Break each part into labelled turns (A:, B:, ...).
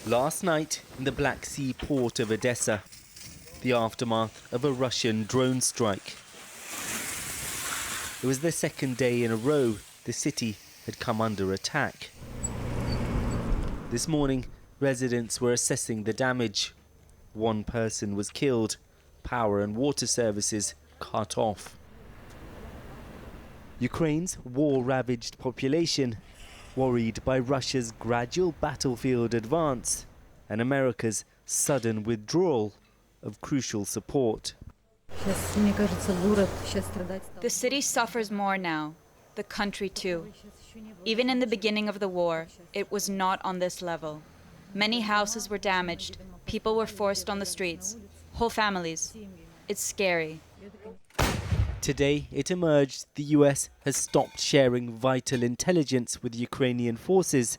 A: Last night in the Black Sea port of Odessa, the aftermath of a Russian drone strike. It was the second day in a row the city had come under attack. This morning, residents were assessing the damage. One person was killed, power and water services cut off. Ukraine's war-ravaged population, worried by Russia's gradual battlefield advance and America's sudden withdrawal of crucial support.
B: The city suffers more now, the country too. Even in the beginning of the war, it was not on this level. Many houses were damaged, people were forced on the streets, whole families. It's scary.
A: Today, it emerged the US has stopped sharing vital intelligence with Ukrainian forces,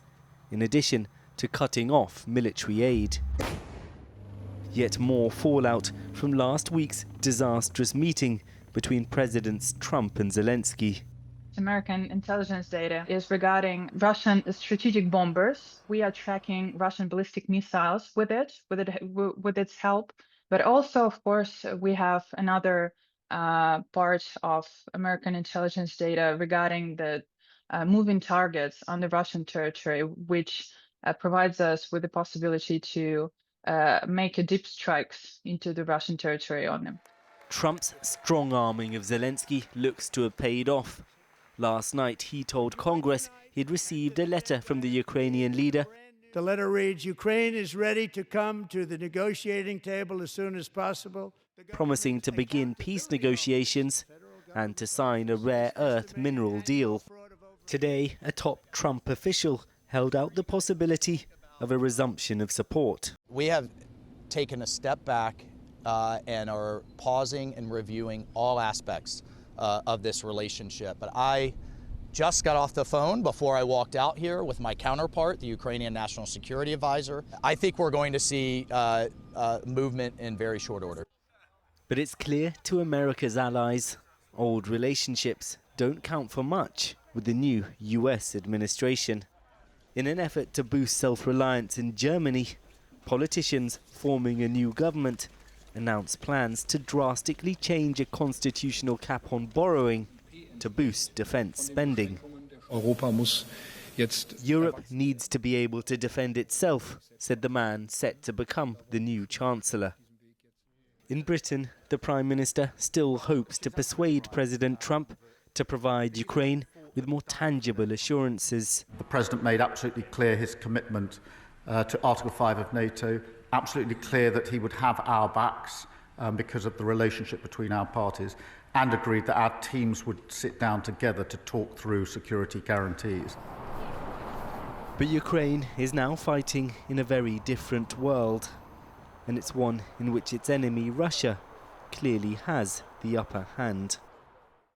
A: in addition to cutting off military aid. Yet more fallout from last week's disastrous meeting between Presidents Trump and Zelenskyy.
C: American intelligence data is regarding Russian strategic bombers. We are tracking Russian ballistic missiles with its help. But also, of course, we have another part of American intelligence data regarding the moving targets on the Russian territory, which provides us with the possibility to make deep strikes into the Russian territory on them.
A: Trump's strong-arming of Zelenskyy looks to have paid off. Last night, he told Congress he'd received a letter from the Ukrainian leader.
D: The letter reads, Ukraine is ready to come to the negotiating table as soon as possible,
A: promising to begin peace negotiations and to sign a rare earth mineral deal. Today, a top Trump official held out the possibility of a resumption of support.
E: We have taken a step back and are pausing and reviewing all aspects of this relationship. But I just got off the phone before I walked out here with my counterpart, the Ukrainian National Security Advisor. I think we're going to see movement in very short order.
A: But it's clear to America's allies, old relationships don't count for much with the new US administration. In an effort to boost self-reliance in Germany, politicians forming a new government announced plans to drastically change a constitutional cap on borrowing to boost defense spending. Europe needs to be able to defend itself, said the man set to become the new Chancellor. In Britain, the Prime Minister still hopes to persuade President Trump to provide Ukraine with more tangible assurances.
F: The President made absolutely clear his commitment to Article 5 of NATO, absolutely clear that he would have our backs because of the relationship between our parties, and agreed that our teams would sit down together to talk through security guarantees.
A: But Ukraine is now fighting in a very different world, and it's one in which its enemy, Russia, clearly has the upper hand.